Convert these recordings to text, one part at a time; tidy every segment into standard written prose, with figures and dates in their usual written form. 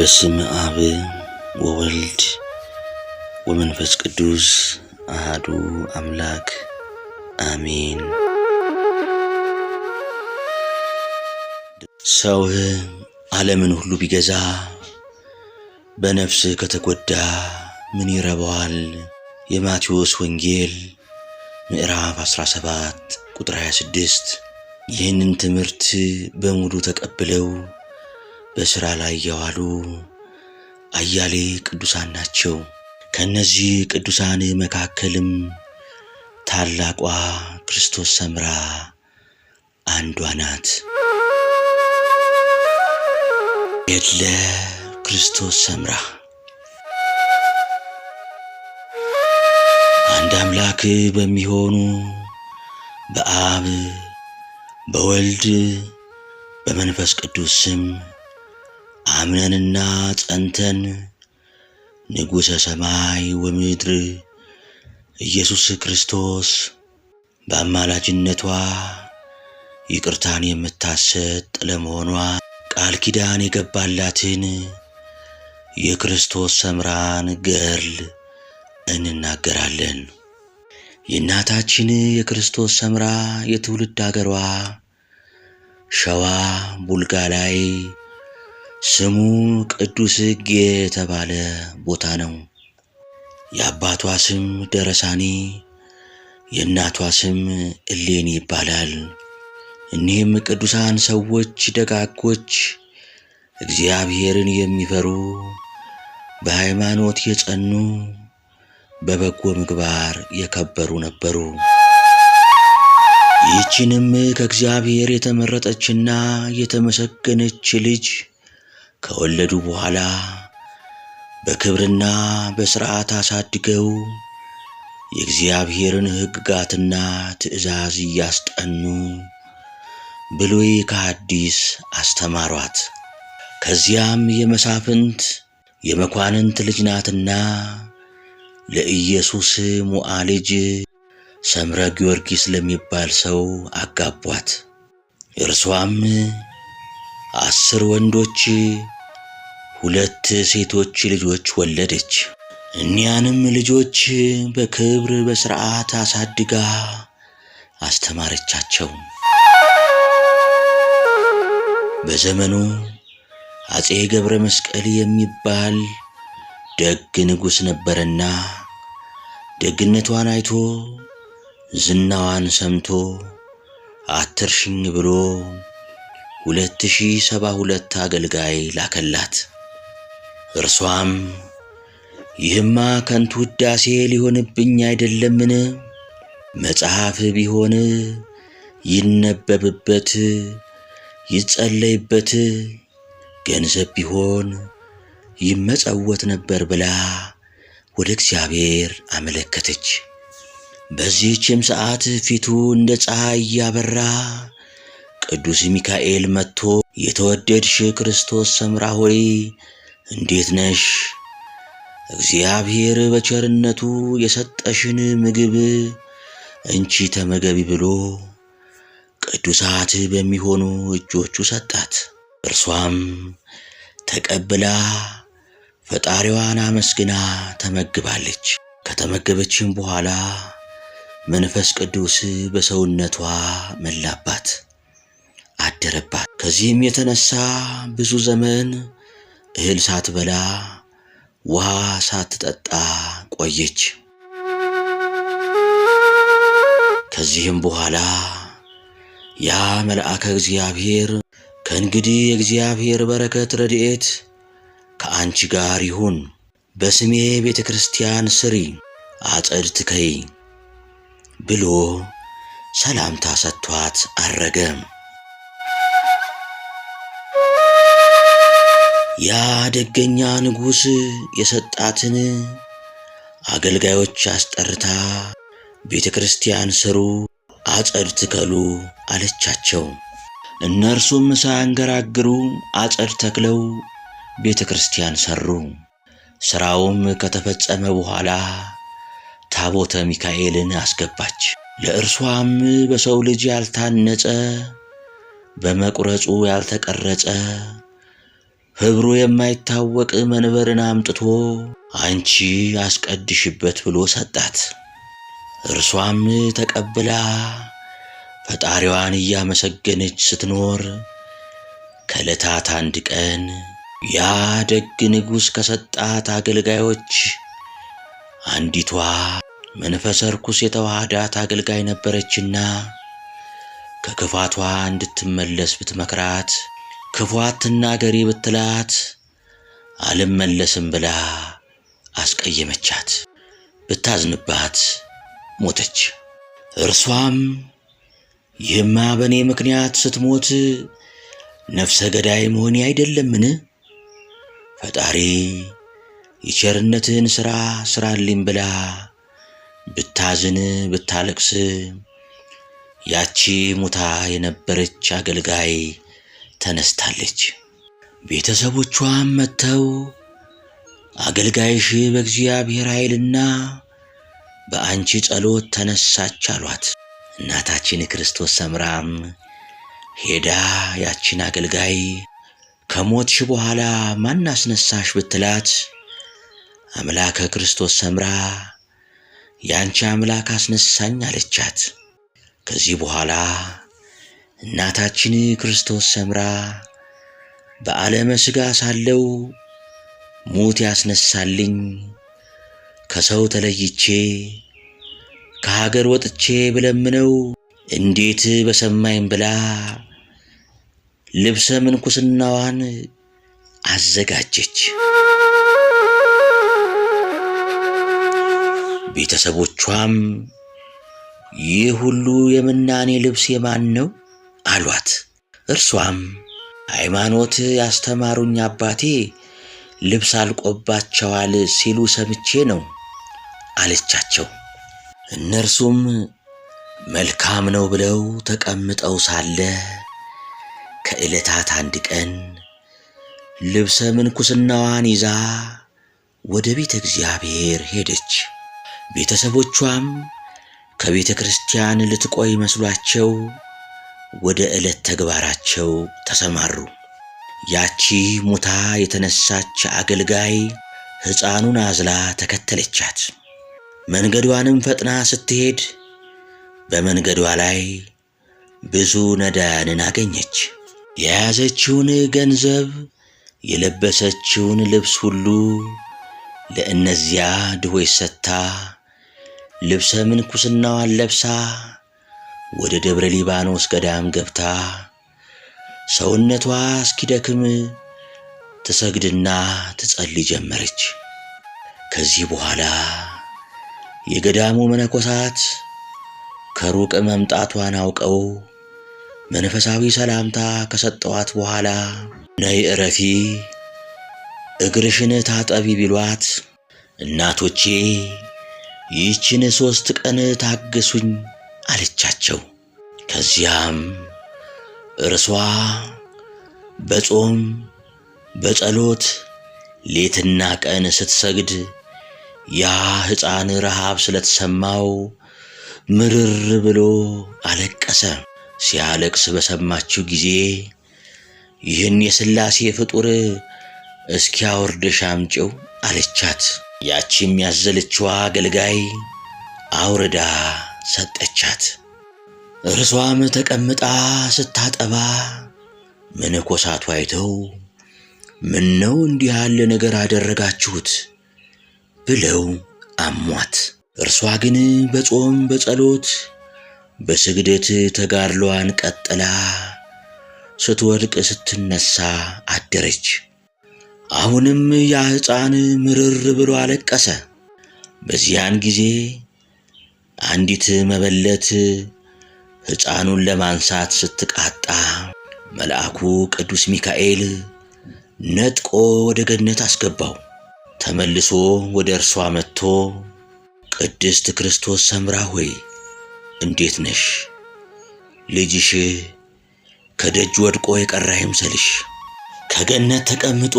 በስመ አብ ወወልድ ወመንፈስ ቅዱስ አሐዱ አምላክ አሜን። ሰው ዓለምን ሁሉ ቢገዛ በነፍስ ከተጎዳ ምን ይረባዋል? የማቴዎስ ወንጌል ምዕራፍ 17 ቁጥር 26። ይህንን ትምህርት በሙሉ ተቀብለው በሥራ ላይ ያዋሉ አያሌ ቅዱሳን ናቸው። ከነዚህ ቅዱሳን መካከልም ታላቋ ክርስቶስ ሰምራ አንዷ ናት። ገድለ ክርስቶስ ሰምራ። አንድ አምላክ በሚሆኑ በአብ በወልድ በመንፈስ ቅዱስ ስም አምነንና ጸንተን ንጉሠ ሰማይ ወምድር ኢየሱስ ክርስቶስ በአማላጅነቷ ይቅርታን የምታሰጥ ለመሆኗ ቃል ኪዳን የገባላትን የክርስቶስ ሰምራን ገድል እንናገራለን። የእናታችን የክርስቶስ ሰምራ የትውልድ አገሯ ሸዋ ቡልጋ ላይ ስሙ ቅዱስ ሕግ የተባለ ቦታ ነው። የአባቷ ስም ደረሳኒ፣ የእናቷ ስም እሌኒ ይባላል። እኒህም ቅዱሳን ሰዎች ደጋጎች፣ እግዚአብሔርን የሚፈሩ፣ በሃይማኖት የጸኑ፣ በበጎ ምግባር የከበሩ ነበሩ። ይህችንም ከእግዚአብሔር የተመረጠችና የተመሰገነች ልጅ ከወለዱ በኋላ በክብርና በሥርዓት አሳድገው የእግዚአብሔርን ሕግጋትና ትእዛዝ እያስጠኑ ብሉይ ከሐዲስ አስተማሯት። ከዚያም የመሳፍንት የመኳንንት ልጅ ናትና ለኢየሱስ ሞዓ ልጅ ሰምረ ጊዮርጊስ ለሚባል ሰው አጋቧት። እርሷም 10 ወንዶች 2 ሴቶች ልጆች ወለደች። እኒያንም ልጆች በክብር በሥርዓት አሳድጋ አስተማረቻቸው። በዘመኑ አፄ ገብረ መስቀል የሚባል ደግ ንጉሥ ነበረና ደግነቷን አይቶ ዝናዋን ሰምቶ አትርሽኝ ብሎ 2072 አገልጋይ ላከላት። እርሷም ይህማ ከንቱ ውዳሴ ሊሆንብኝ አይደለምን? መጽሐፍ ቢሆን ይነበብበት ይጸለይበት፣ ገንዘብ ቢሆን ይመጸወት ነበር ብላ ወደ እግዚአብሔር አመለከተች። በዚህችም ሰዓት ፊቱ እንደ ፀሐይ ያበራ ቅዱስ ሚካኤል መጥቶ የተወደድሽ ክርስቶስ ሰምራ ሆይ እንዴት ነሽ? እግዚአብሔር በቸርነቱ የሰጠሽን ምግብ እንቺ ተመገቢ ብሎ ቅዱሳት በሚሆኑ እጆቹ ሰጣት። እርሷም ተቀብላ ፈጣሪዋን አመስግና ተመግባለች። ከተመገበችም በኋላ መንፈስ ቅዱስ በሰውነቷ መላባት አደረባት። ከዚህም የተነሳ ብዙ ዘመን እህል ሳትበላ ውሃ ሳትጠጣ ቆየች። ከዚህም በኋላ ያ መልአከ እግዚአብሔር ከእንግዲህ የእግዚአብሔር በረከት ረድኤት ከአንቺ ጋር ይሁን፣ በስሜ ቤተ ክርስቲያን ስሪ፣ አጸድ ትከይ ብሎ ሰላምታ ሰጥቷት አረገ። ያ ደገኛ ንጉሥ የሰጣትን አገልጋዮች አስጠርታ ቤተ ክርስቲያን ስሩ፣ አጸድ ትከሉ አለቻቸው። እነርሱም ሳያንገራግሩ አጸድ ተክለው ቤተ ክርስቲያን ሰሩ። ሥራውም ከተፈጸመ በኋላ ታቦተ ሚካኤልን አስገባች። ለእርሷም በሰው ልጅ ያልታነጸ በመቁረጹ ያልተቀረጸ ህብሩ የማይታወቅ መንበርን አምጥቶ አንቺ አስቀድሽበት ብሎ ሰጣት። እርሷም ተቀብላ ፈጣሪዋን እያመሰገነች ስትኖር ከዕለታት አንድ ቀን ያ ደግ ንጉሥ ከሰጣት አገልጋዮች አንዲቷ መንፈሰ ርኩስ የተዋሃዳት አገልጋይ ነበረችና ከክፋቷ እንድትመለስ ብትመክራት፣ ክፉ አትናገሪ ብትላት አልመለስም ብላ አስቀየመቻት። ብታዝንባት ሞተች። እርሷም ይህማ በእኔ ምክንያት ስትሞት ነፍሰ ገዳይ መሆኔ አይደለምን? ፈጣሪ የቸርነትህን ሥራ ስራልኝ ብላ ብታዝን ብታለቅስ ያቺ ሙታ የነበረች አገልጋይ ተነስታለች። ቤተሰቦቿም መጥተው አገልጋይሽ በእግዚአብሔር ኃይልና በአንቺ ጸሎት ተነሳች አሏት። እናታችን ክርስቶስ ሰምራም ሄዳ ያቺን አገልጋይ ከሞትሽ በኋላ ማን አስነሳሽ ብትላት አምላከ ክርስቶስ ሰምራ ያንቺ አምላክ አስነሳኝ አለቻት። ከዚህ በኋላ እናታችን ክርስቶስ ሰምራ በዓለመ ሥጋ ሳለው ሙት ያስነሳልኝ ከሰው ተለይቼ ከሀገር ወጥቼ ብለምነው እንዴት በሰማኝ ብላ ልብሰ ምንኩስናዋን አዘጋጀች። ቤተሰቦቿም ይህ ሁሉ የምናኔ ልብስ የማን ነው አሏት። እርሷም ሃይማኖት ያስተማሩኝ አባቴ ልብስ አልቆባቸዋል ሲሉ ሰምቼ ነው አለቻቸው። እነርሱም መልካም ነው ብለው ተቀምጠው ሳለ ከዕለታት አንድ ቀን ልብሰ ምንኩስናዋን ይዛ ወደ ቤተ እግዚአብሔር ሄደች። ቤተሰቦቿም ከቤተ ክርስቲያን ልትቆይ መስሏቸው ወደ ዕለት ተግባራቸው ተሰማሩ። ያቺ ሙታ የተነሳች አገልጋይ ሕፃኑን አዝላ ተከተለቻት። መንገዷንም ፈጥና ስትሄድ በመንገዷ ላይ ብዙ ነዳያንን አገኘች። የያዘችውን ገንዘብ፣ የለበሰችውን ልብስ ሁሉ ለእነዚያ ድሆች ሰጥታ ልብሰ ምንኩስናዋን ለብሳ ወደ ደብረ ሊባኖስ ገዳም ገብታ ሰውነቷ እስኪደክም ትሰግድና ትጸልይ ጀመረች። ከዚህ በኋላ የገዳሙ መነኮሳት ከሩቅ መምጣቷን አውቀው መንፈሳዊ ሰላምታ ከሰጠዋት በኋላ ነይ ዕረፊ፣ እግርሽን ታጠቢ ቢሏት እናቶቼ ይህችን 3 ቀን ታገሱኝ አለቻቸው። ከዚያም እርሷ በጾም በጸሎት ሌትና ቀን ስትሰግድ ያ ሕፃን ረሃብ ስለተሰማው ምርር ብሎ አለቀሰ። ሲያለቅስ በሰማችው ጊዜ ይህን የሥላሴ ፍጡር እስኪያወርድሽ አምጪው አለቻት። ያቺም ያዘለችዋ አገልጋይ አውርዳ ሰጠቻት። እርሷም ተቀምጣ ስታጠባ መነኮሳቱ አይተው ምነው እንዲህ ያለ ነገር አደረጋችሁት ብለው አሟት። እርሷ ግን በጾም በጸሎት በስግደት ተጋድሎዋን ቀጥላ ስትወድቅ ስትነሳ አደረች። አሁንም ያ ሕፃን ምርር ብሎ አለቀሰ። በዚያን ጊዜ አንዲት መበለት ሕፃኑን ለማንሳት ስትቃጣ መልአኩ ቅዱስ ሚካኤል ነጥቆ ወደ ገነት አስገባው። ተመልሶ ወደ እርሷ መጥቶ ቅድስት ክርስቶስ ሰምራ ሆይ እንዴት ነሽ? ልጅሽ ከደጅ ወድቆ የቀረ አይምሰልሽ። ከገነት ተቀምጦ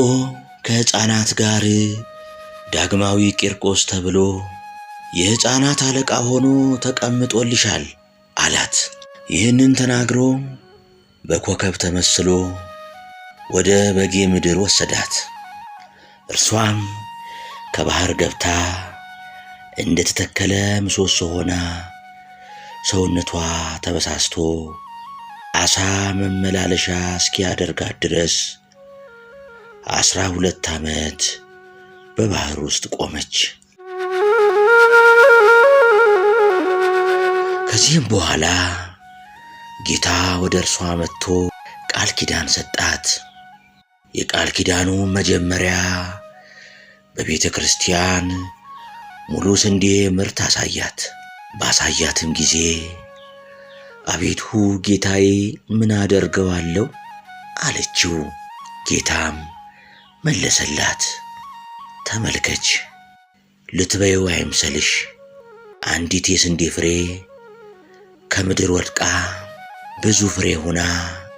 ከሕፃናት ጋር ዳግማዊ ቂርቆስ ተብሎ የሕፃናት አለቃ ሆኖ ተቀምጦልሻል አላት። ይህንን ተናግሮ በኮከብ ተመስሎ ወደ በጌ ምድር ወሰዳት። እርሷም ከባህር ገብታ እንደተተከለ ምሰሶ ሆና ሰውነቷ ተበሳስቶ አሳ መመላለሻ እስኪያደርጋት ድረስ 12 ዓመት በባህር ውስጥ ቆመች። ከዚህም በኋላ ጌታ ወደ እርሷ መጥቶ ቃል ኪዳን ሰጣት። የቃል ኪዳኑ መጀመሪያ በቤተ ክርስቲያን ሙሉ ስንዴ ምርት አሳያት። ባሳያትም ጊዜ አቤቱ ጌታዬ ምን አደርገዋለሁ አለችው። ጌታም መለሰላት፣ ተመልከች፣ ልትበይው አይምሰልሽ። አንዲት የስንዴ ፍሬ ከምድር ወድቃ ብዙ ፍሬ ሆና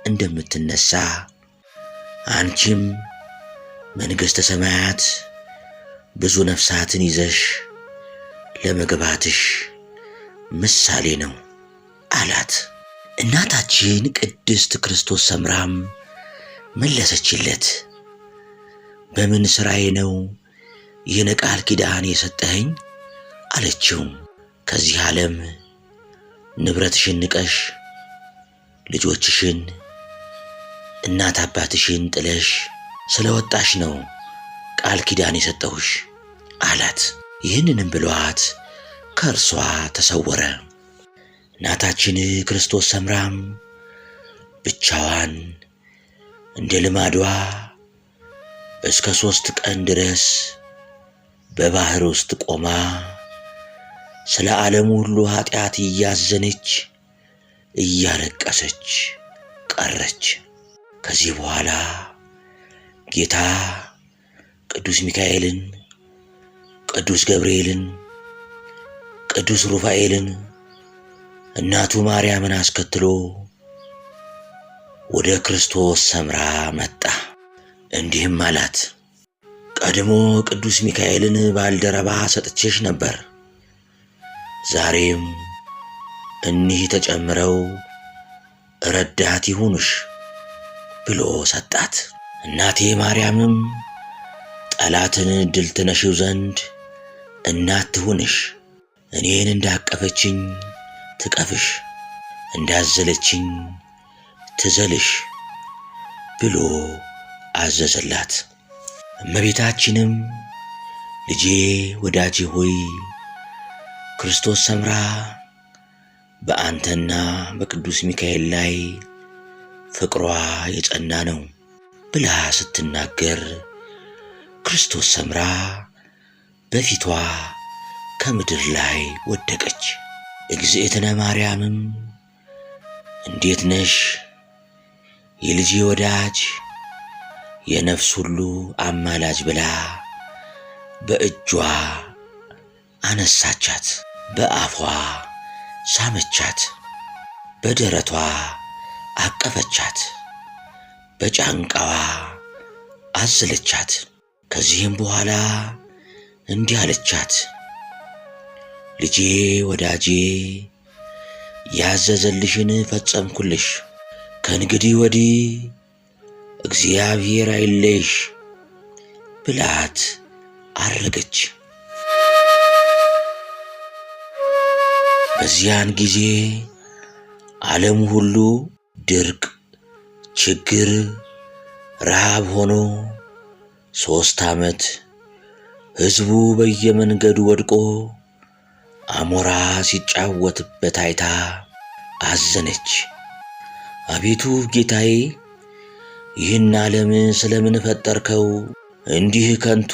እንደምትነሳ አንቺም መንግሥተ ሰማያት ብዙ ነፍሳትን ይዘሽ ለመግባትሽ ምሳሌ ነው አላት። እናታችን ቅድስት ክርስቶስ ሰምራም መለሰችለት፣ በምን ሥራዬ ነው ይህን ቃል ኪዳን የሰጠኸኝ አለችው። ከዚህ ዓለም ንብረትሽን ንቀሽ ልጆችሽን እናት አባትሽን ጥለሽ ስለወጣሽ ነው ቃል ኪዳን የሰጠሁሽ አላት። ይህንንም ብሏት ከእርሷ ተሰወረ። እናታችን ክርስቶስ ሰምራም ብቻዋን እንደ ልማዷ እስከ 3 ቀን ድረስ በባህር ውስጥ ቆማ ስለ ዓለሙ ሁሉ ኃጢአት እያዘነች እያለቀሰች ቀረች። ከዚህ በኋላ ጌታ ቅዱስ ሚካኤልን፣ ቅዱስ ገብርኤልን፣ ቅዱስ ሩፋኤልን እናቱ ማርያምን አስከትሎ ወደ ክርስቶስ ሰምራ መጣ። እንዲህም አላት፣ ቀድሞ ቅዱስ ሚካኤልን ባልደረባ ሰጥቼሽ ነበር፣ ዛሬም እኒህ ተጨምረው ረዳት ይሁኑሽ ብሎ ሰጣት። እናቴ ማርያምም ጠላትን ድል ትነሺው ዘንድ እናት ትሁንሽ፣ እኔን እንዳቀፈችኝ ትቀፍሽ፣ እንዳዘለችኝ ትዘልሽ ብሎ አዘዘላት። እመቤታችንም ልጄ ወዳጄ ሆይ ክርስቶስ ሰምራ በአንተና በቅዱስ ሚካኤል ላይ ፍቅሯ የጸና ነው ብላ ስትናገር ክርስቶስ ሰምራ በፊቷ ከምድር ላይ ወደቀች። እግዝእትነ ማርያምም እንዴት ነሽ የልጄ ወዳጅ የነፍስ ሁሉ አማላጅ ብላ በእጇ አነሳቻት፣ በአፏ ሳመቻት፣ በደረቷ አቀፈቻት፣ በጫንቃዋ አዘለቻት። ከዚህም በኋላ እንዲህ አለቻት፣ ልጄ ወዳጄ ያዘዘልሽን ፈጸምኩልሽ፣ ከእንግዲህ ወዲህ እግዚአብሔር አይለይሽ ብላት አረገች። በዚያን ጊዜ ዓለም ሁሉ ድርቅ፣ ችግር፣ ረሃብ ሆኖ 3 ዓመት ሕዝቡ በየመንገዱ ወድቆ አሞራ ሲጫወትበት አይታ አዘነች። አቤቱ ጌታዬ ይህን ዓለም ስለምን ፈጠርከው? እንዲህ ከንቱ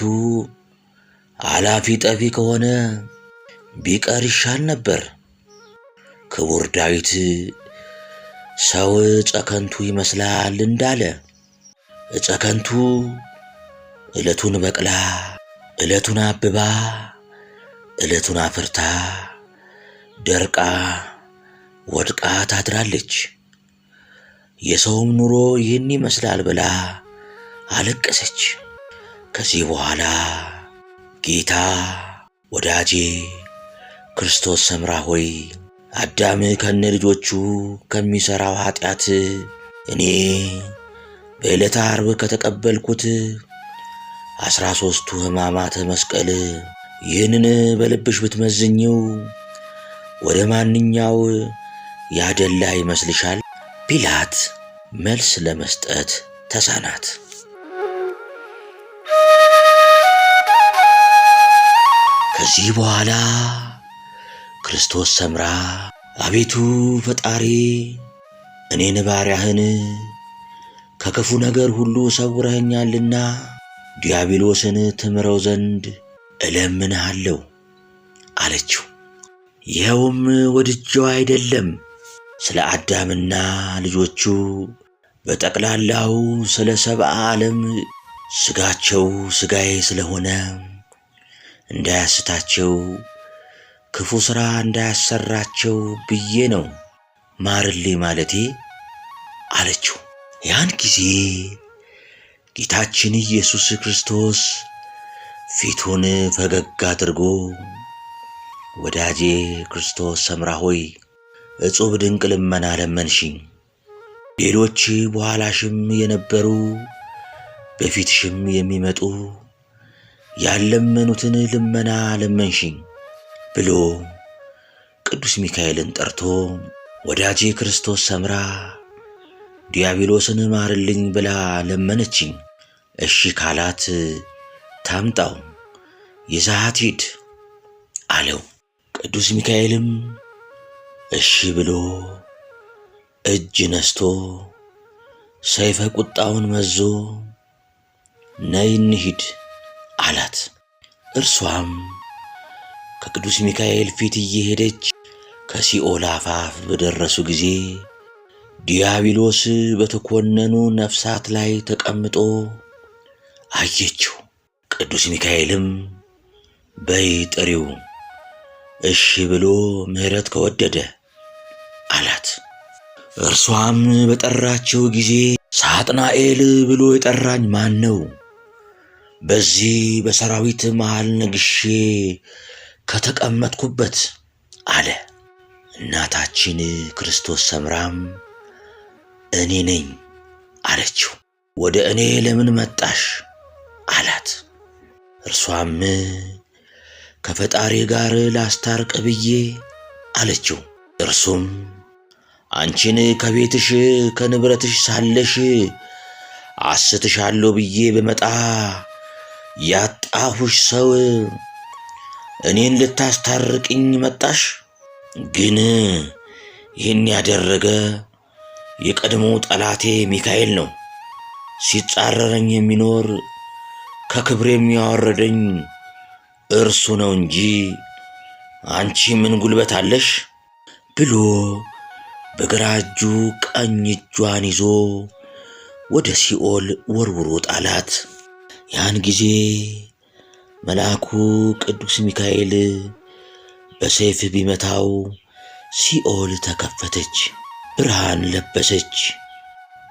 አላፊ ጠፊ ከሆነ ቢቀር ይሻል ነበር። ክቡር ዳዊት ሰው ዕፀ ከንቱ ይመስላል እንዳለ ዕፀ ከንቱ ዕለቱን በቅላ ዕለቱን አብባ ዕለቱን አፍርታ ደርቃ ወድቃ ታድራለች። የሰውም ኑሮ ይህን ይመስላል ብላ አለቀሰች። ከዚህ በኋላ ጌታ ወዳጄ ክርስቶስ ሰምራ ሆይ አዳም ከነ ልጆቹ ከሚሠራው ኃጢአት እኔ በዕለተ ዓርብ ከተቀበልኩት 13ቱ ሕማማተ መስቀል ይህንን በልብሽ ብትመዝኚው ወደ ማንኛው ያደላ ይመስልሻል ቢላት መልስ ለመስጠት ተሳናት። ከዚህ በኋላ ክርስቶስ ሰምራ አቤቱ ፈጣሪ እኔን ባሪያህን ከክፉ ነገር ሁሉ ሰውረኸኛልና ዲያብሎስን ትምረው ዘንድ እለምንሃለሁ አለችው። ይኸውም ወድጄው አይደለም፣ ስለ አዳምና ልጆቹ በጠቅላላው ስለ ሰብአ ዓለም ሥጋቸው ሥጋዬ ስለሆነ እንዳያስታቸው ክፉ ሥራ እንዳያሰራቸው ብዬ ነው ማርልኝ ማለቴ አለችው። ያን ጊዜ ጌታችን ኢየሱስ ክርስቶስ ፊቱን ፈገግ አድርጎ ወዳጄ ክርስቶስ ሰምራ ሆይ እጹብ ድንቅ ልመና ለመንሽኝ፣ ሌሎች በኋላሽም የነበሩ በፊትሽም የሚመጡ ያለመኑትን ልመና ለመንሽኝ ብሎ ቅዱስ ሚካኤልን ጠርቶ ወዳጄ ክርስቶስ ሰምራ ዲያብሎስን ማርልኝ ብላ ለመነችኝ፣ እሺ ካላት ታምጣው ይዛት ሂድ አለው። ቅዱስ ሚካኤልም እሺ ብሎ እጅ ነስቶ ሰይፈ ቁጣውን መዞ ነይ እንሂድ አላት። እርሷም ከቅዱስ ሚካኤል ፊት እየሄደች ከሲኦል አፋፍ በደረሱ ጊዜ ዲያብሎስ በተኮነኑ ነፍሳት ላይ ተቀምጦ አየችው። ቅዱስ ሚካኤልም በይ ጥሪው እሺ ብሎ ምሕረት ከወደደ አላት። እርሷም በጠራችው ጊዜ ሳጥናኤል ብሎ የጠራኝ ማን ነው? በዚህ በሰራዊት መሃል ነግሼ ከተቀመጥኩበት አለ። እናታችን ክርስቶስ ሰምራም እኔ ነኝ አለችው። ወደ እኔ ለምን መጣሽ አላት። እርሷም ከፈጣሪ ጋር ላስታርቅ ብዬ አለችው። እርሱም አንቺን ከቤትሽ ከንብረትሽ ሳለሽ አስትሻለሁ ብዬ በመጣ ያጣሁሽ ሰው እኔን ልታስታርቅኝ መጣሽ? ግን ይህን ያደረገ የቀድሞ ጠላቴ ሚካኤል ነው። ሲጻረረኝ የሚኖር ከክብር የሚያወርደኝ እርሱ ነው እንጂ አንቺ ምን ጉልበት አለሽ? ብሎ በግራ እጁ ቀኝ እጇን ይዞ ወደ ሲኦል ወርውሮ ጣላት። ያን ጊዜ መልአኩ ቅዱስ ሚካኤል በሰይፍ ቢመታው ሲኦል ተከፈተች፣ ብርሃን ለበሰች።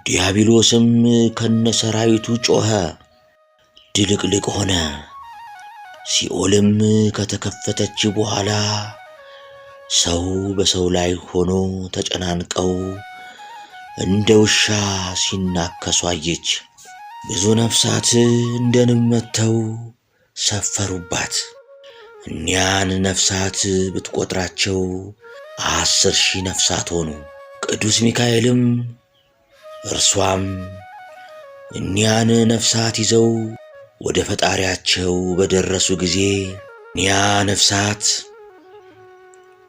ዲያብሎስም ከነሰራዊቱ ጮኸ፣ ድልቅልቅ ሆነ። ሲኦልም ከተከፈተች በኋላ ሰው በሰው ላይ ሆኖ ተጨናንቀው እንደ ውሻ ሲናከሱ አየች። ብዙ ነፍሳት እንደ ንብ መጥተው ሰፈሩባት። እኒያን ነፍሳት ብትቆጥራቸው 10,000 ነፍሳት ሆኑ። ቅዱስ ሚካኤልም እርሷም እኒያን ነፍሳት ይዘው ወደ ፈጣሪያቸው በደረሱ ጊዜ እኒያ ነፍሳት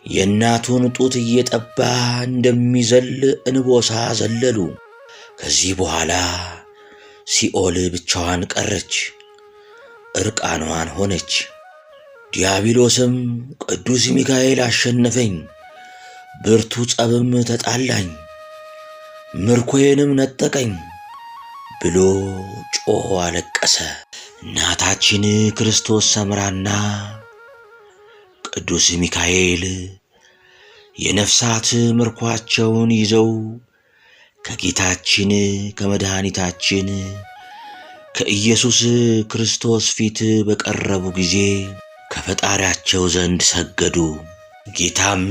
የእናቱን ጡት እየጠባ እንደሚዘል እንቦሳ ዘለሉ። ከዚህ በኋላ ሲኦል ብቻዋን ቀረች፣ እርቃኗን ሆነች። ዲያብሎስም ቅዱስ ሚካኤል አሸነፈኝ፣ ብርቱ ጸብም ተጣላኝ፣ ምርኮዬንም ነጠቀኝ ብሎ ጮኾ አለቀሰ። እናታችን ክርስቶስ ሰምራና ቅዱስ ሚካኤል የነፍሳት ምርኳቸውን ይዘው ከጌታችን ከመድኃኒታችን ከኢየሱስ ክርስቶስ ፊት በቀረቡ ጊዜ ከፈጣሪያቸው ዘንድ ሰገዱ። ጌታም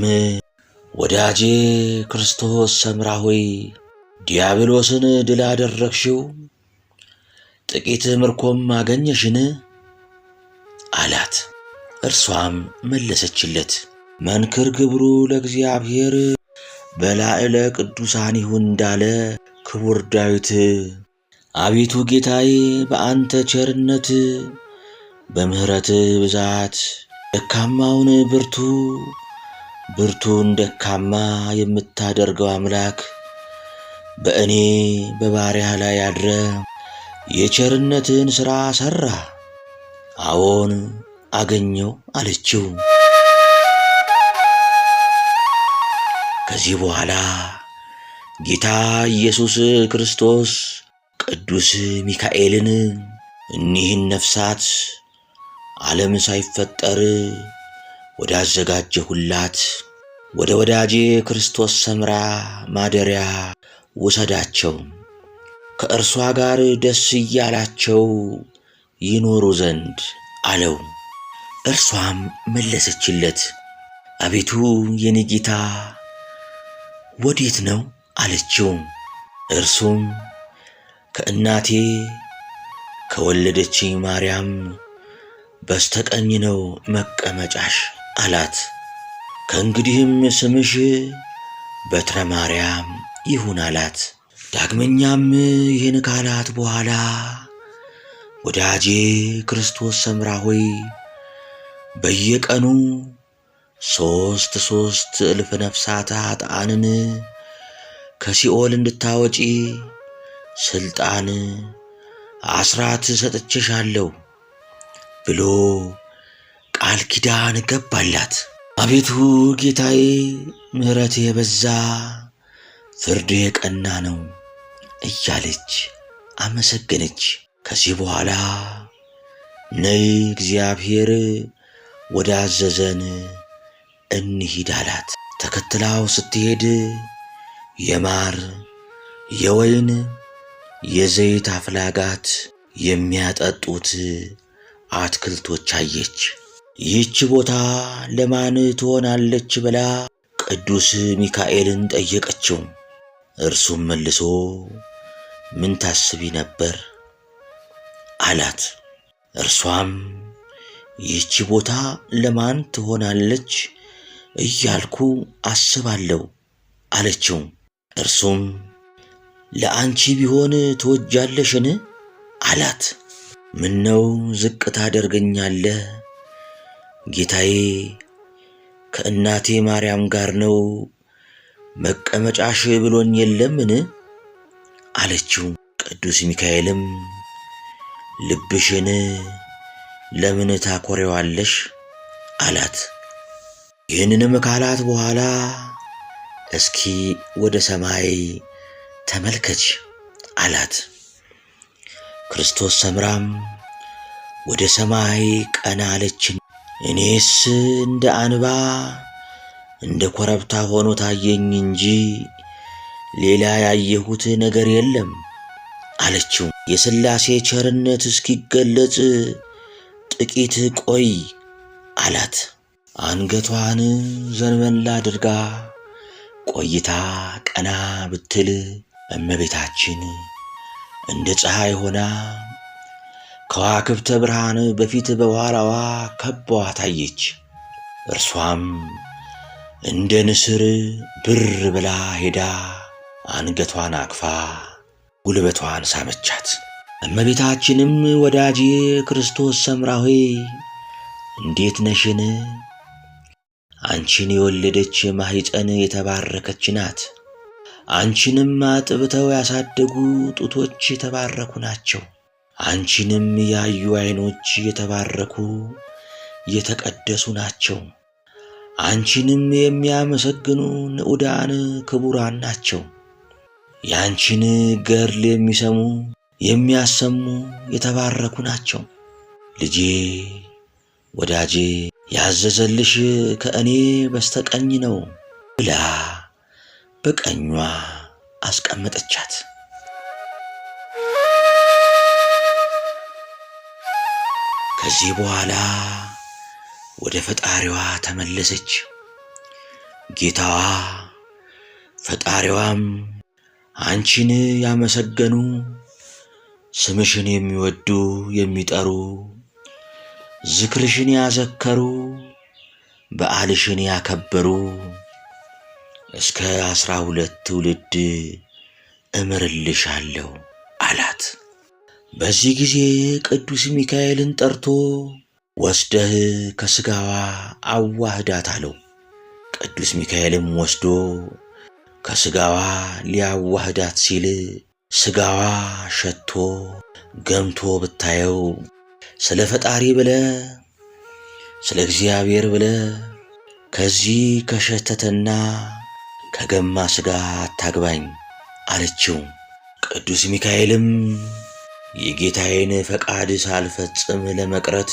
ወዳጄ ክርስቶስ ሰምራ ሆይ ዲያብሎስን ድል አደረግሽው፣ ጥቂት ምርኮም አገኘሽን አላት። እርሷም መለሰችለት፣ መንክር ግብሩ ለእግዚአብሔር በላዕለ ቅዱሳን ይሁን እንዳለ ክቡር ዳዊት፣ አቤቱ ጌታዬ በአንተ ቸርነት በምሕረት ብዛት ደካማውን ብርቱ ብርቱን ደካማ የምታደርገው አምላክ በእኔ በባሪያ ላይ አድረ የቸርነትን ሥራ ሠራ። አዎን አገኘው አለችው። ከዚህ በኋላ ጌታ ኢየሱስ ክርስቶስ ቅዱስ ሚካኤልን እኒህን ነፍሳት ዓለም ሳይፈጠር ወዳዘጋጀሁላት ወደ ወዳጄ ክርስቶስ ሰምራ ማደሪያ ውሰዳቸው፣ ከእርሷ ጋር ደስ እያላቸው ይኖሩ ዘንድ አለው። እርሷም መለሰችለት፣ አቤቱ የኔ ጌታ ወዴት ነው አለችው። እርሱም ከእናቴ ከወለደችኝ ማርያም በስተቀኝ ነው መቀመጫሽ አላት። ከእንግዲህም ስምሽ በትረ ማርያም ይሁን አላት። ዳግመኛም ይህን ካላት በኋላ ወዳጄ ክርስቶስ ሰምራ ሆይ በየቀኑ 3 እልፍ ነፍሳት ኃጥአንን ከሲኦል እንድታወጪ ሥልጣን አስራት ሰጥቼሻለሁ ብሎ ቃል ኪዳን ገባላት። አቤቱ ጌታዬ ምሕረት የበዛ ፍርድ የቀና ነው እያለች አመሰገነች። ከዚህ በኋላ ነይ እግዚአብሔር ወዳዘዘን እንሂድ አላት። ተከትላው ስትሄድ የማር የወይን የዘይት አፍላጋት የሚያጠጡት አትክልቶች አየች። ይህች ቦታ ለማን ትሆናለች ብላ ቅዱስ ሚካኤልን ጠየቀችው። እርሱም መልሶ ምን ታስቢ ነበር አላት። እርሷም ይህች ቦታ ለማን ትሆናለች እያልኩ አስባለሁ አለችው። እርሱም ለአንቺ ቢሆን ትወጃለሽን አላት። ምነው ዝቅ ታደርገኛለህ? ጌታዬ ከእናቴ ማርያም ጋር ነው መቀመጫሽ ብሎኝ የለምን አለችው። ቅዱስ ሚካኤልም ልብሽን ለምን ታኮሬዋለሽ አላት። ይህንንም ካላት በኋላ እስኪ ወደ ሰማይ ተመልከች አላት። ክርስቶስ ሰምራም ወደ ሰማይ ቀና አለችን። እኔስ እንደ አንባ እንደ ኮረብታ ሆኖ ታየኝ እንጂ ሌላ ያየሁት ነገር የለም አለችው። የሥላሴ ቸርነት እስኪገለጽ ጥቂት ቆይ አላት። አንገቷን ዘንበል አድርጋ ቆይታ ቀና ብትል እመቤታችን እንደ ፀሐይ ሆና ከዋክብተ ብርሃን በፊት በኋላዋ ከበዋ ታየች። እርሷም እንደ ንስር ብር ብላ ሄዳ አንገቷን አቅፋ ጉልበቷን ሳመቻት። እመቤታችንም ወዳጄ ክርስቶስ ሰምራ ሆይ እንዴት ነሽን? አንቺን የወለደች ማኅፀን የተባረከች ናት። አንቺንም አጥብተው ያሳደጉ ጡቶች የተባረኩ ናቸው። አንቺንም ያዩ ዓይኖች የተባረኩ የተቀደሱ ናቸው። አንቺንም የሚያመሰግኑ ንዑዳን ክቡራን ናቸው። ያንቺን ገድል የሚሰሙ የሚያሰሙ የተባረኩ ናቸው። ልጄ ወዳጄ ያዘዘልሽ ከእኔ በስተቀኝ ነው ብላ በቀኟ አስቀመጠቻት። ከዚህ በኋላ ወደ ፈጣሪዋ ተመለሰች። ጌታዋ ፈጣሪዋም አንቺን ያመሰገኑ ስምሽን የሚወዱ የሚጠሩ ዝክርሽን ያዘከሩ በዓልሽን ያከበሩ እስከ 12 ትውልድ እምርልሻለሁ አላት። በዚህ ጊዜ ቅዱስ ሚካኤልን ጠርቶ ወስደህ ከስጋዋ አዋህዳት አለው። ቅዱስ ሚካኤልም ወስዶ ከስጋዋ ሊያዋህዳት ሲል ስጋዋ ሸቶ ገምቶ ብታየው ስለ ፈጣሪ ብለ ስለ እግዚአብሔር ብለ ከዚህ ከሸተተና ከገማ ስጋ አታግባኝ አለችው። ቅዱስ ሚካኤልም የጌታዬን ፈቃድ ሳልፈጽም ለመቅረት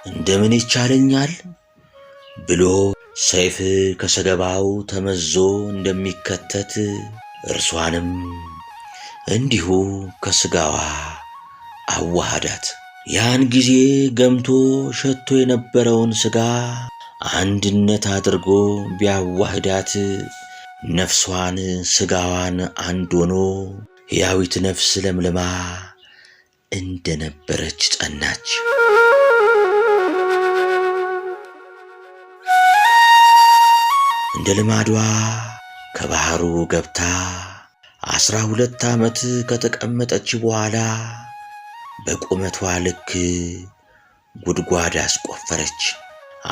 እንደምን ይቻለኛል ብሎ ሰይፍ ከሰገባው ተመዞ እንደሚከተት እርሷንም እንዲሁ ከስጋዋ አዋሃዳት። ያን ጊዜ ገምቶ ሸቶ የነበረውን ስጋ አንድነት አድርጎ ቢያዋህዳት ነፍሷን ስጋዋን አንድ ሆኖ ሕያዊት ነፍስ ለምልማ እንደነበረች ጸናች። እንደ ልማዷ ከባህሩ ገብታ 12 ዓመት ከተቀመጠች በኋላ በቁመቷ ልክ ጉድጓድ አስቆፈረች።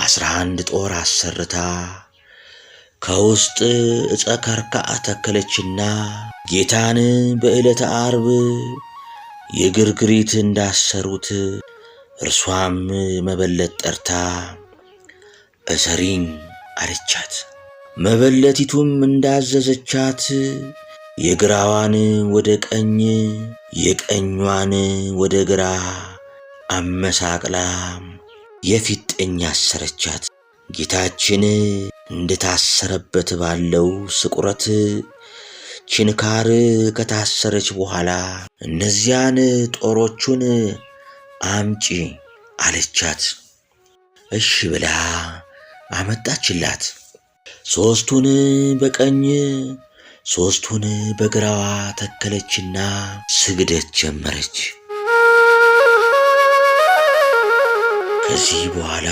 11 ጦር አሰርታ ከውስጥ ዕፀ ከርካዕ ተከለችና ጌታን በዕለተ ዓርብ የግርግሪት እንዳሰሩት እርሷም መበለት ጠርታ እሰሪኝ አለቻት። መበለቲቱም እንዳዘዘቻት የግራዋን ወደ ቀኝ የቀኟን ወደ ግራ አመሳቅላ የፊጥኝ አሰረቻት። ጌታችን እንደታሰረበት ባለው ስቁረት ችንካር ከታሰረች በኋላ እነዚያን ጦሮቹን አምጪ አለቻት። እሺ ብላ አመጣችላት። 3ቱን በቀኝ 3ቱን በግራዋ ተከለችና ስግደት ጀመረች። ከዚህ በኋላ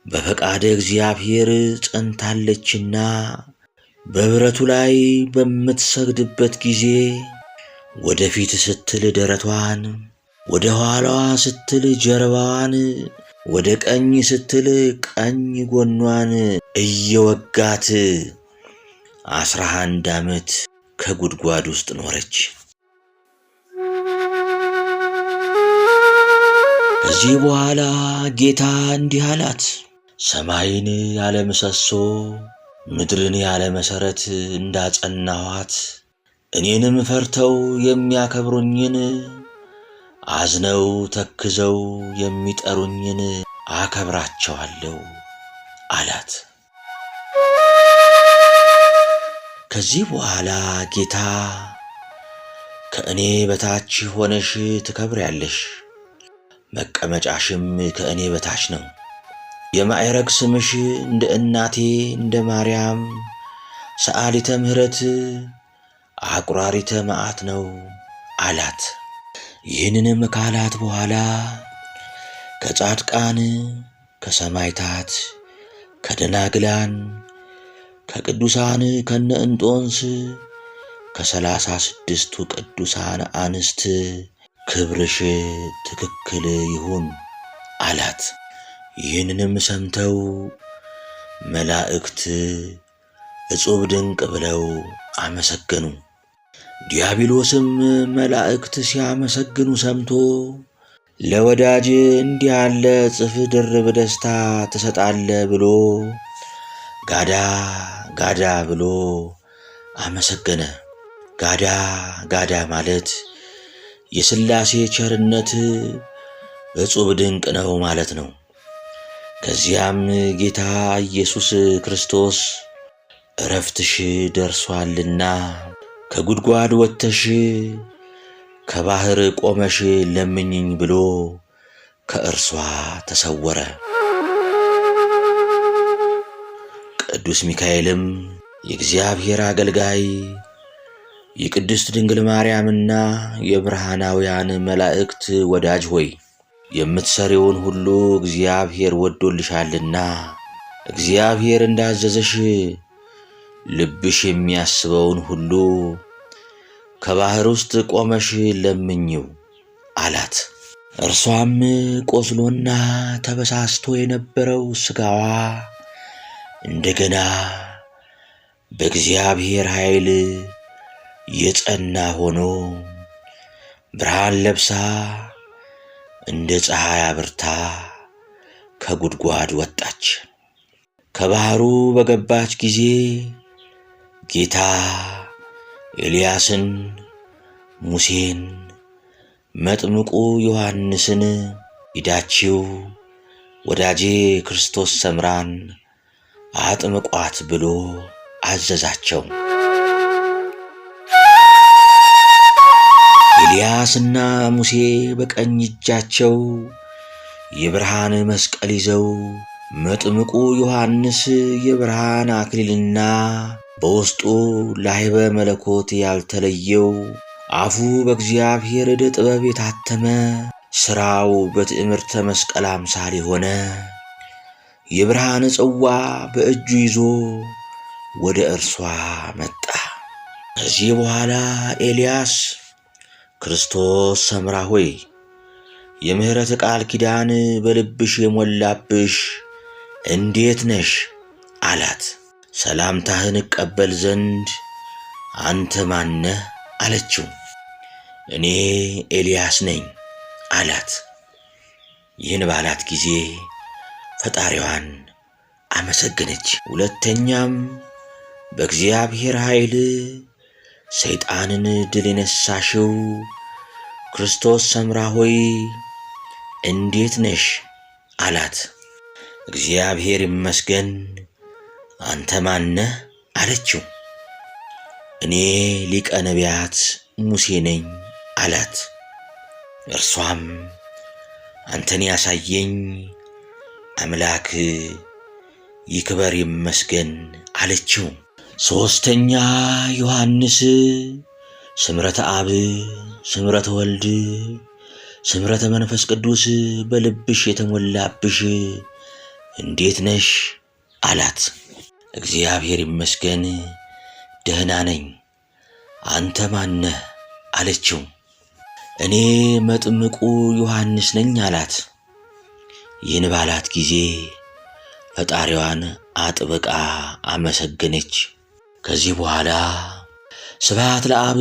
በፈቃደ እግዚአብሔር ጸንታለችና በብረቱ ላይ በምትሰግድበት ጊዜ ወደፊት ስትል ደረቷን፣ ወደ ኋላዋ ስትል ጀርባዋን፣ ወደ ቀኝ ስትል ቀኝ ጎኗን እየወጋት 11 ዓመት ከጉድጓድ ውስጥ ኖረች። ከዚህ በኋላ ጌታ እንዲህ አላት፣ ሰማይን ያለ ምሰሶ ምድርን ያለ መሰረት እንዳጸናኋት እኔንም ፈርተው የሚያከብሩኝን አዝነው ተክዘው የሚጠሩኝን አከብራቸዋለሁ አላት። ከዚህ በኋላ ጌታ ከእኔ በታች ሆነሽ ትከብሪያለሽ፣ መቀመጫሽም ከእኔ በታች ነው። የማዕረግ ስምሽ እንደ እናቴ እንደ ማርያም ሰዓሊተ ምሕረት አቁራሪተ መዓት ነው አላት። ይህንንም ካላት በኋላ ከጻድቃን ከሰማዕታት ከደናግላን ከቅዱሳን ከነ እንጦንስ ከ36ቱ ቅዱሳን አንስት ክብርሽ ትክክል ይሁን አላት። ይህንንም ሰምተው መላእክት እጹብ ድንቅ ብለው አመሰገኑ። ዲያብሎስም መላእክት ሲያመሰግኑ ሰምቶ ለወዳጅ እንዲህ ያለ እጥፍ ድርብ ደስታ ትሰጣለህ ብሎ ጋዳ ጋዳ ብሎ አመሰገነ። ጋዳ ጋዳ ማለት የሥላሴ ቸርነት እጹብ ድንቅ ነው ማለት ነው። ከዚያም ጌታ ኢየሱስ ክርስቶስ ዕረፍትሽ ደርሷልና ከጉድጓድ ወጥተሽ ከባህር ቆመሽ ለምኝኝ ብሎ ከእርሷ ተሰወረ። ቅዱስ ሚካኤልም የእግዚአብሔር አገልጋይ የቅድስት ድንግል ማርያምና የብርሃናውያን መላእክት ወዳጅ ሆይ የምትሰሪውን ሁሉ እግዚአብሔር ወዶልሻልና እግዚአብሔር እንዳዘዘሽ ልብሽ የሚያስበውን ሁሉ ከባህር ውስጥ ቆመሽ ለምኚው አላት። እርሷም ቆስሎና ተበሳስቶ የነበረው ስጋዋ እንደገና በእግዚአብሔር ኃይል የጸና ሆኖ ብርሃን ለብሳ እንደ ፀሐይ አብርታ ከጉድጓድ ወጣች። ከባህሩ በገባች ጊዜ ጌታ ኤልያስን፣ ሙሴን፣ መጥምቁ ዮሐንስን ሂዳችሁ ወዳጄ ክርስቶስ ሰምራን አጥምቋት ብሎ አዘዛቸው። ኤልያስና ሙሴ በቀኝ እጃቸው የብርሃን መስቀል ይዘው መጥምቁ ዮሐንስ የብርሃን አክሊልና በውስጡ ላህበ መለኮት ያልተለየው አፉ በእግዚአብሔር ዕደ ጥበብ የታተመ ሥራው በትዕምርተ መስቀል አምሳል የሆነ የብርሃን ጽዋ በእጁ ይዞ ወደ እርሷ መጣ። ከዚህ በኋላ ኤልያስ ክርስቶስ ሰምራ ሆይ የምህረት ቃል ኪዳን በልብሽ የሞላብሽ እንዴት ነሽ አላት። ሰላምታህን እቀበል ዘንድ አንተ ማነህ አለችው። እኔ ኤልያስ ነኝ አላት። ይህን ባላት ጊዜ ፈጣሪዋን አመሰገነች። ሁለተኛም በእግዚአብሔር ኃይል ሰይጣንን ድል የነሳሽው ክርስቶስ ሰምራ ሆይ እንዴት ነሽ አላት። እግዚአብሔር ይመስገን አንተ ማነህ አለችው። እኔ ሊቀ ነቢያት ሙሴ ነኝ አላት። እርሷም አንተን ያሳየኝ አምላክ ይክበር ይመስገን አለችው። ሦስተኛ ዮሐንስ ስምረተ አብ፣ ስምረተ ወልድ፣ ስምረተ መንፈስ ቅዱስ በልብሽ የተሞላብሽ እንዴት ነሽ አላት። እግዚአብሔር ይመስገን ደህና ነኝ፣ አንተ ማነህ አለችው። እኔ መጥምቁ ዮሐንስ ነኝ አላት። ይህን ባላት ጊዜ ፈጣሪዋን አጥብቃ አመሰገነች። ከዚህ በኋላ ስብሐት ለአብ፣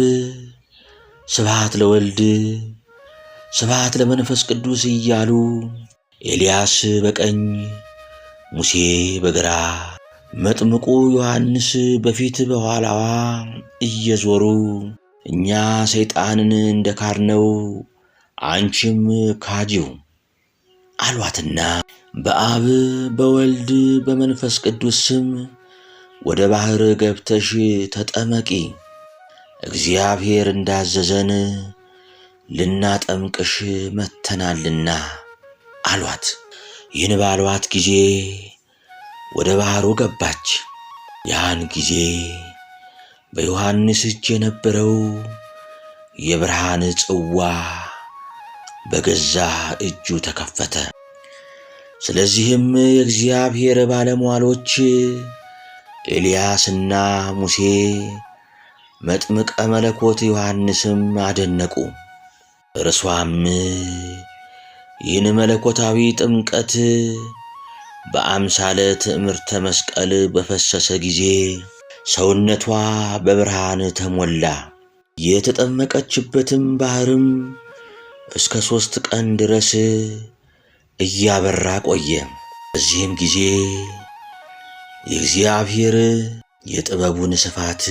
ስብሐት ለወልድ፣ ስብሐት ለመንፈስ ቅዱስ እያሉ ኤልያስ በቀኝ ሙሴ በግራ መጥምቁ ዮሐንስ በፊት በኋላዋ እየዞሩ እኛ ሰይጣንን እንደካድነው አንቺም ካጂው አሏትና በአብ በወልድ በመንፈስ ቅዱስ ስም ወደ ባህር ገብተሽ ተጠመቂ፣ እግዚአብሔር እንዳዘዘን ልናጠምቅሽ መተናልና አሏት። ይህን ባሏት ጊዜ ወደ ባህሩ ገባች። ያን ጊዜ በዮሐንስ እጅ የነበረው የብርሃን ጽዋ በገዛ እጁ ተከፈተ። ስለዚህም የእግዚአብሔር ባለሟሎች ኤልያስና ሙሴ መጥምቀ መለኮት ዮሐንስም አደነቁ። እርሷም ይህን መለኮታዊ ጥምቀት በአምሳለ ትዕምርተ መስቀል በፈሰሰ ጊዜ ሰውነቷ በብርሃን ተሞላ። የተጠመቀችበትም ባህርም እስከ 3 ቀን ድረስ እያበራ ቆየ። በዚህም ጊዜ የእግዚአብሔር የጥበቡን ስፋት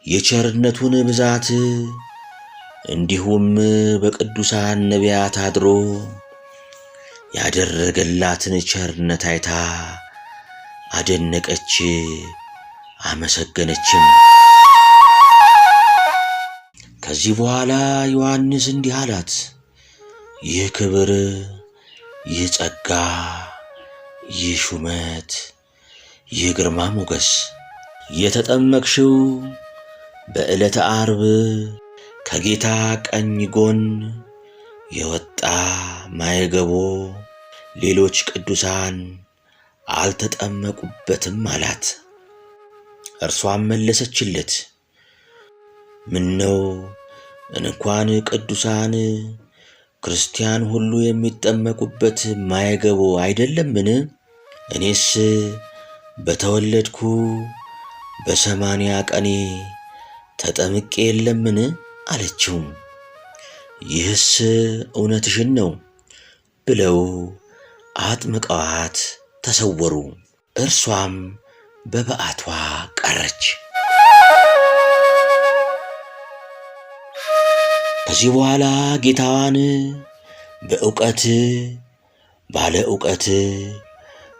የቸርነቱን ብዛት እንዲሁም በቅዱሳን ነቢያት አድሮ ያደረገላትን ቸርነት አይታ አደነቀች፣ አመሰገነችም። ከዚህ በኋላ ዮሐንስ እንዲህ አላት፣ ይህ ክብር፣ ይህ ጸጋ፣ ይህ ሹመት፣ ይህ ግርማ ሞገስ የተጠመቅሽው በዕለተ ዓርብ ከጌታ ቀኝ ጎን የወጣ ማየገቦ ሌሎች ቅዱሳን አልተጠመቁበትም አላት። እርሷም መለሰችለት፣ ምነው እንኳን ቅዱሳን ክርስቲያን ሁሉ የሚጠመቁበት ማየገቦ አይደለምን? እኔስ በተወለድኩ በ80 ቀኔ ተጠምቄ የለምን? አለችው። ይህስ እውነትሽን ነው ብለው አጥምቀዋት ተሰወሩ። እርሷም በበዓቷ ቀረች። ከዚህ በኋላ ጌታዋን በእውቀት ባለ ዕውቀት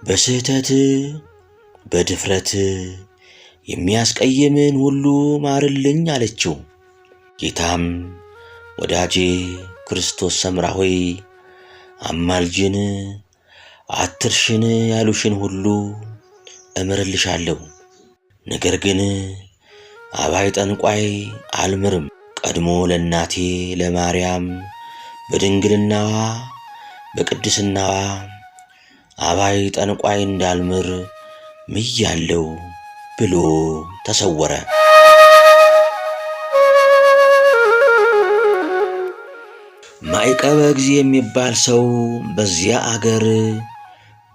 በስህተት በድፍረት የሚያስቀይምን ሁሉ ማርልኝ አለችው። ጌታም ወዳጄ ክርስቶስ ሰምራ ሆይ አማልጅን፣ አትርሽን ያሉሽን ሁሉ እምርልሻለሁ። ነገር ግን አባይ ጠንቋይ አልምርም። ቀድሞ ለእናቴ ለማርያም በድንግልናዋ በቅድስናዋ አባይ ጠንቋይ እንዳልምር ምያለው ብሎ ተሰወረ። ማዕቀበ እግዚእ የሚባል ሰው በዚያ አገር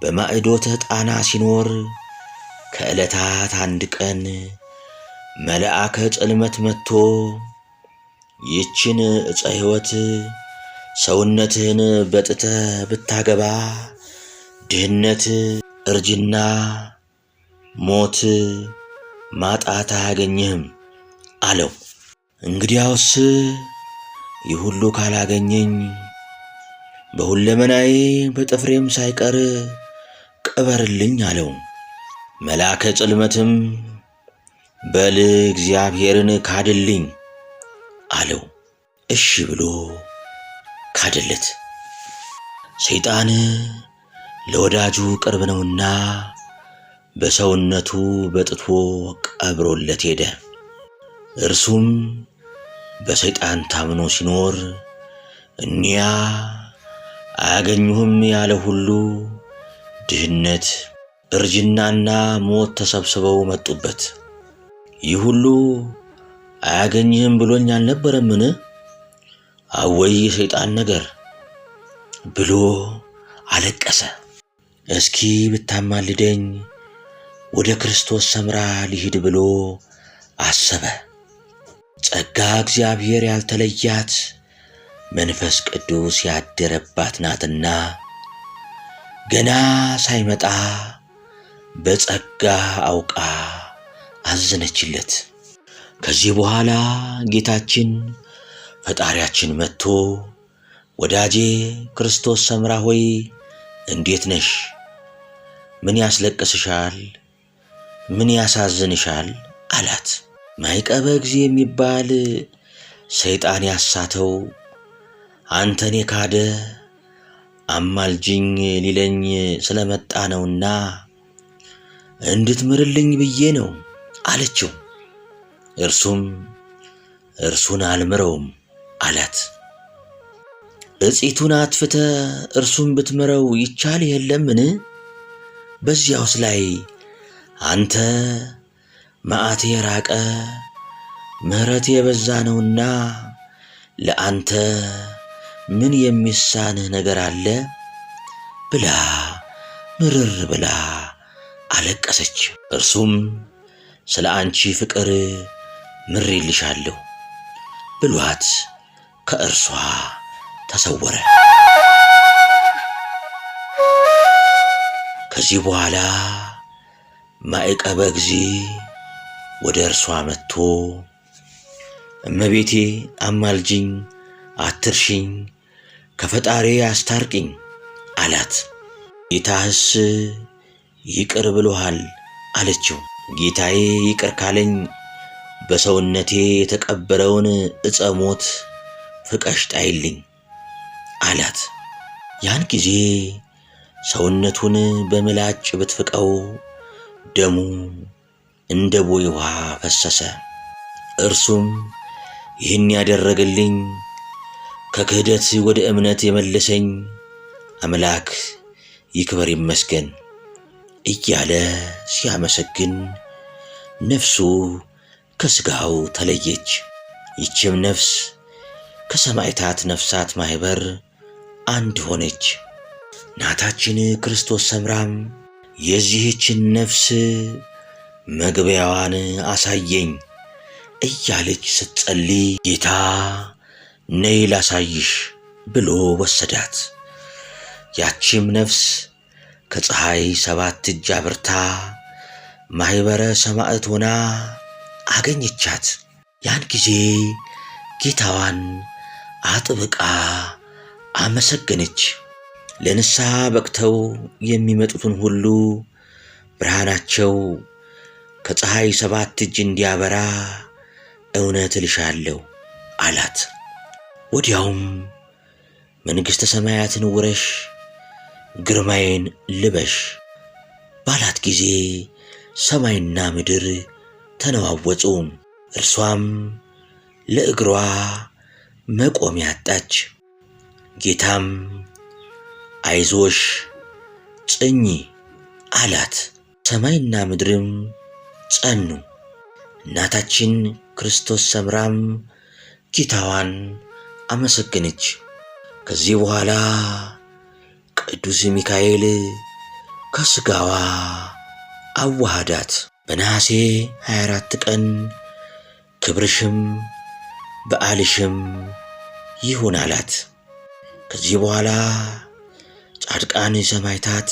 በማዕዶተ ጣና ሲኖር ከዕለታት አንድ ቀን መልአከ ጽልመት መጥቶ ይህችን ዕፀ ሕይወት ሰውነትህን በጥተህ ብታገባ ድህነት፣ እርጅና፣ ሞት፣ ማጣት አያገኝህም አለው። እንግዲያውስ ይህ ሁሉ ካላገኘኝ በሁለመናዬ በጥፍሬም ሳይቀር ቅበርልኝ አለው። መልአከ ጽልመትም በል እግዚአብሔርን ካድልኝ አለው። እሺ ብሎ ካደለት። ሰይጣን ለወዳጁ ቅርብ ነውና በሰውነቱ በጥቶ ቀብሮለት ሄደ። እርሱም በሰይጣን ታምኖ ሲኖር እኒያ አያገኙህም ያለ ሁሉ ድህነት፣ እርጅናና ሞት ተሰብስበው መጡበት። ይህ ሁሉ አያገኝህም ብሎኝ አልነበረምን? አወይ የሰይጣን ነገር ብሎ አለቀሰ። እስኪ ብታማልደኝ ወደ ክርስቶስ ሰምራ ሊሄድ ብሎ አሰበ። ጸጋ እግዚአብሔር ያልተለያት መንፈስ ቅዱስ ያደረባት ናትና ገና ሳይመጣ በጸጋ አውቃ አዘነችለት። ከዚህ በኋላ ጌታችን ፈጣሪያችን መጥቶ ወዳጄ ክርስቶስ ሰምራ ሆይ እንዴት ነሽ? ምን ያስለቅስሻል? ምን ያሳዝንሻል? አላት። ማዕቀበ እግዚእ የሚባል ሰይጣን ያሳተው አንተን የካደ አማልጅኝ ሊለኝ ስለመጣ ነውና እንድትምርልኝ ብዬ ነው አለችው። እርሱን አልምረውም አላት። እጺቱን አጥፍተ እርሱን ብትምረው ይቻል የለምን? በዚያውስ ላይ አንተ መዓቴ የራቀ ምሕረቴ የበዛ ነውና ለአንተ ምን የሚሳንህ ነገር አለ? ብላ ምርር ብላ አለቀሰች። እርሱም ስለ አንቺ ፍቅር ምሬልሻለሁ ብሏት ከእርሷ ተሰወረ። ከዚህ በኋላ ማዕቀበ እግዚእ ወደ እርሷ መጥቶ እመቤቴ አማልጅኝ፣ አትርሽኝ፣ ከፈጣሪ አስታርቂኝ አላት። ጌታህስ ይቅር ብሎሃል አለችው። ጌታዬ ይቅር ካለኝ በሰውነቴ የተቀበረውን ዕፀ ሞት ፍቀሽ ጣይልኝ አላት። ያን ጊዜ ሰውነቱን በምላጭ ብትፍቀው ደሙ እንደ ቦይ ውሃ ፈሰሰ። እርሱም ይህን ያደረገልኝ ከክህደት ወደ እምነት የመለሰኝ አምላክ ይክበር ይመስገን እያለ ሲያመሰግን ነፍሱ ከሥጋው ተለየች። ይህችም ነፍስ ከሰማዕታት ነፍሳት ማኅበር አንድ ሆነች። እናታችን ክርስቶስ ሰምራም የዚህችን ነፍስ መግቢያዋን አሳየኝ እያለች ስትጸልይ ጌታ ነይ ላሳይሽ ብሎ ወሰዳት። ያቺም ነፍስ ከፀሐይ 7 እጅ አብርታ ማኅበረ ሰማዕት ሆና አገኘቻት። ያን ጊዜ ጌታዋን አጥብቃ አመሰገነች። ለንስሐ በቅተው የሚመጡትን ሁሉ ብርሃናቸው ከፀሐይ 7 እጅ እንዲያበራ እውነት እልሻለሁ አላት። ወዲያውም መንግሥተ ሰማያትን ውረሽ ግርማዬን ልበሽ ባላት ጊዜ ሰማይና ምድር ተነዋወጹ። እርሷም ለእግሯ መቆሚያ አጣች። ጌታም አይዞሽ ጽኚ አላት። ሰማይና ምድርም ጸኑ። እናታችን ክርስቶስ ሰምራም ጌታዋን አመሰገነች። ከዚህ በኋላ ቅዱስ ሚካኤል ከሥጋዋ አዋሃዳት። በነሐሴ 24 ቀን ክብርሽም በዓልሽም ይሁን አላት። ከዚህ በኋላ ጻድቃን ሰማዕታት፣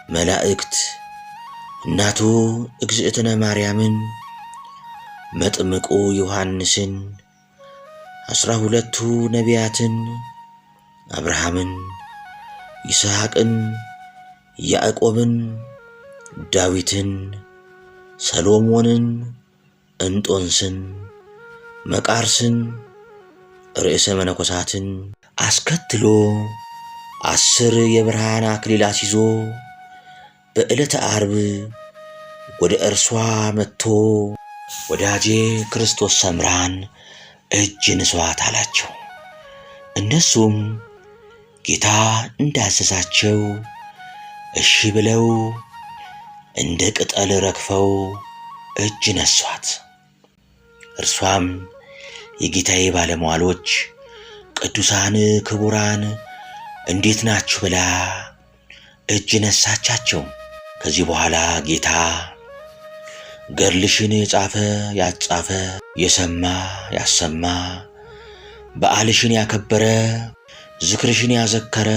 መላእክት፣ እናቱ እግዝእትነ ማርያምን፣ መጥምቁ ዮሐንስን፣ 12ቱ ነቢያትን፣ አብርሃምን፣ ይስሐቅን፣ ያዕቆብን፣ ዳዊትን፣ ሰሎሞንን፣ እንጦንስን፣ መቃርስን፣ ርዕሰ መነኮሳትን አስከትሎ 10 የብርሃን አክሊላት ይዞ በዕለተ ዓርብ ወደ እርሷ መጥቶ ወዳጄ ክርስቶስ ሰምራን እጅ ንሷት አላቸው። እነሱም ጌታ እንዳዘዛቸው እሺ ብለው እንደ ቅጠል ረግፈው እጅ ነሷት። እርሷም የጌታዬ ባለሟሎች ቅዱሳን ክቡራን እንዴት ናችሁ ብላ እጅ ነሳቻቸው። ከዚህ በኋላ ጌታ ገድልሽን የጻፈ ያጻፈ፣ የሰማ ያሰማ፣ በዓልሽን ያከበረ፣ ዝክርሽን ያዘከረ፣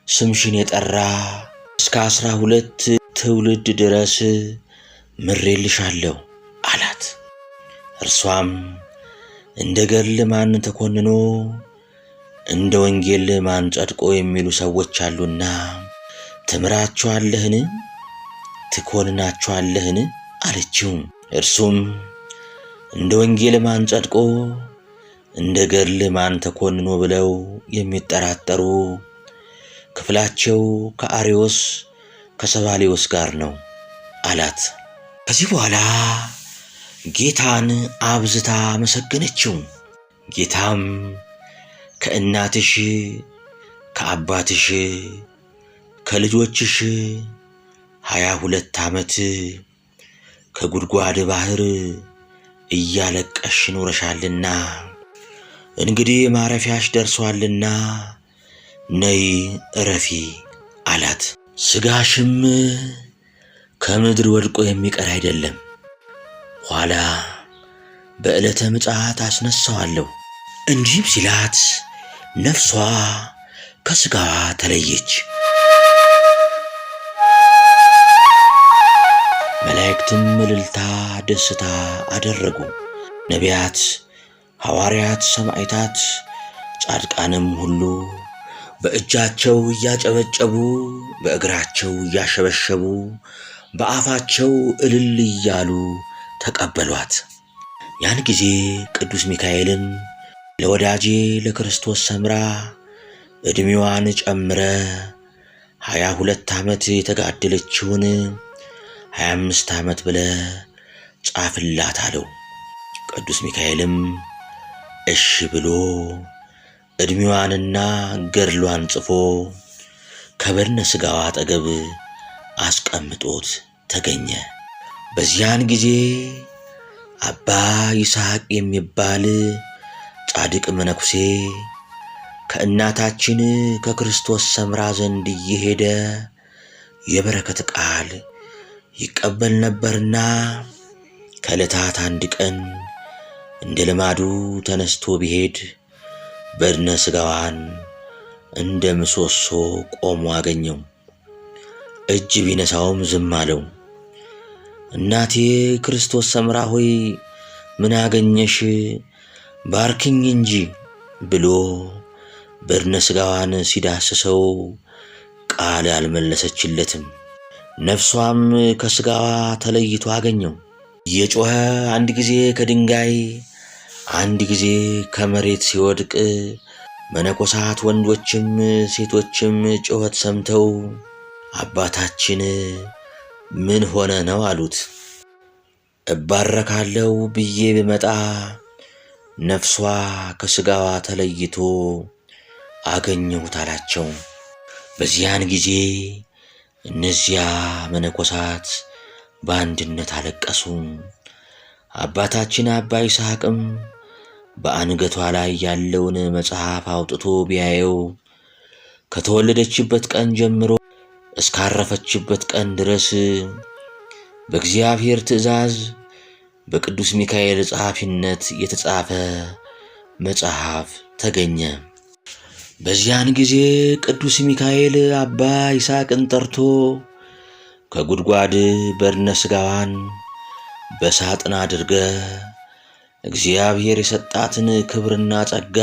ስምሽን የጠራ እስከ 12 ትውልድ ድረስ ምሬልሻለሁ አላት። እርሷም እንደ ገድል ማን ተኮንኖ እንደ ወንጌል ማን ጸድቆ የሚሉ ሰዎች አሉና ትምራቸዋለህን? ትኮንናቸዋለህን? አለችው። እርሱም እንደ ወንጌል ማን ጸድቆ እንደ ገድል ማን ተኮንኖ ብለው የሚጠራጠሩ ክፍላቸው ከአርዮስ ከሰባሌዎስ ጋር ነው አላት። ከዚህ በኋላ ጌታን አብዝታ አመሰገነችው። ጌታም ከእናትሽ ከአባትሽ ከልጆችሽ 22 ዓመት ከጉድጓድ ባህር እያለቀሽ ኖረሻልና እንግዲህ ማረፊያሽ ደርሷልና ነይ እረፊ አላት። ሥጋሽም ከምድር ወድቆ የሚቀር አይደለም፣ ኋላ በዕለተ ምጽአት አስነሣዋለሁ። እንዲህም ሲላት ነፍሷ ከሥጋዋ ተለየች። መላእክትም እልልታ ደስታ አደረጉ። ነቢያት፣ ሐዋርያት፣ ሰማዕታት፣ ጻድቃንም ሁሉ በእጃቸው እያጨበጨቡ በእግራቸው እያሸበሸቡ በአፋቸው እልል እያሉ ተቀበሏት። ያን ጊዜ ቅዱስ ሚካኤልን ለወዳጄ ለክርስቶስ ሰምራ ዕድሜዋን ጨምረ 22 ዓመት የተጋደለችውን 25 ዓመት ብለ ጻፍላት አለው። ቅዱስ ሚካኤልም እሺ ብሎ ዕድሜዋንና ገድሏን ጽፎ ከበድነ ሥጋዋ አጠገብ አስቀምጦት ተገኘ። በዚያን ጊዜ አባ ይስሐቅ የሚባል ጻድቅ መነኩሴ ከእናታችን ከክርስቶስ ሰምራ ዘንድ እየሄደ የበረከት ቃል ይቀበል ነበርና ከዕለታት አንድ ቀን እንደ ልማዱ ተነስቶ ቢሄድ በድነ ሥጋዋን እንደ ምሰሶ ቆሞ አገኘው። እጅ ቢነሳውም ዝም አለው። እናቴ ክርስቶስ ሰምራ ሆይ ምን አገኘሽ? ባርክኝ እንጂ ብሎ በድነ ሥጋዋን ሲዳስሰው ቃል አልመለሰችለትም። ነፍሷም ከሥጋዋ ተለይቶ አገኘው። እየጮኸ አንድ ጊዜ ከድንጋይ አንድ ጊዜ ከመሬት ሲወድቅ መነኮሳት ወንዶችም ሴቶችም ጩኸት ሰምተው አባታችን ምን ሆነ ነው አሉት። እባረካለሁ ብዬ ብመጣ ነፍሷ ከሥጋዋ ተለይቶ አገኘሁት አላቸው። በዚያን ጊዜ እነዚያ መነኮሳት በአንድነት አለቀሱ። አባታችን አባ ይስሐቅም በአንገቷ ላይ ያለውን መጽሐፍ አውጥቶ ቢያየው ከተወለደችበት ቀን ጀምሮ እስካረፈችበት ቀን ድረስ በእግዚአብሔር ትእዛዝ በቅዱስ ሚካኤል ጸሐፊነት የተጻፈ መጽሐፍ ተገኘ። በዚያን ጊዜ ቅዱስ ሚካኤል አባ ይስሐቅን ጠርቶ ከጉድጓድ በድነ ሥጋዋን በሳጥን አድርገ እግዚአብሔር የሰጣትን ክብርና ጸጋ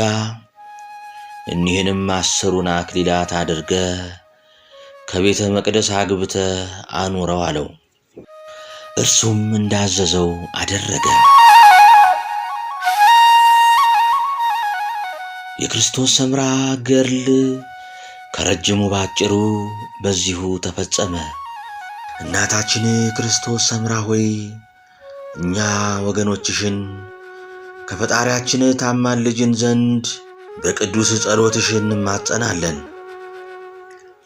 እኒህንም 10ሩን አክሊላት አድርገ ከቤተ መቅደስ አግብተ አኑረው አለው። እርሱም እንዳዘዘው አደረገ። የክርስቶስ ሰምራ ገድል ከረጅሙ ባጭሩ በዚሁ ተፈጸመ። እናታችን ክርስቶስ ሰምራ ሆይ እኛ ወገኖችሽን ከፈጣሪያችን ታማልጅን ዘንድ በቅዱስ ጸሎትሽ እንማጸናለን።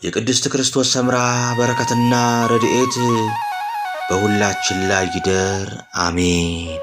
የቅድስት ክርስቶስ ሰምራ በረከትና ረድኤት በሁላችን ላይ ይደር፣ አሜን።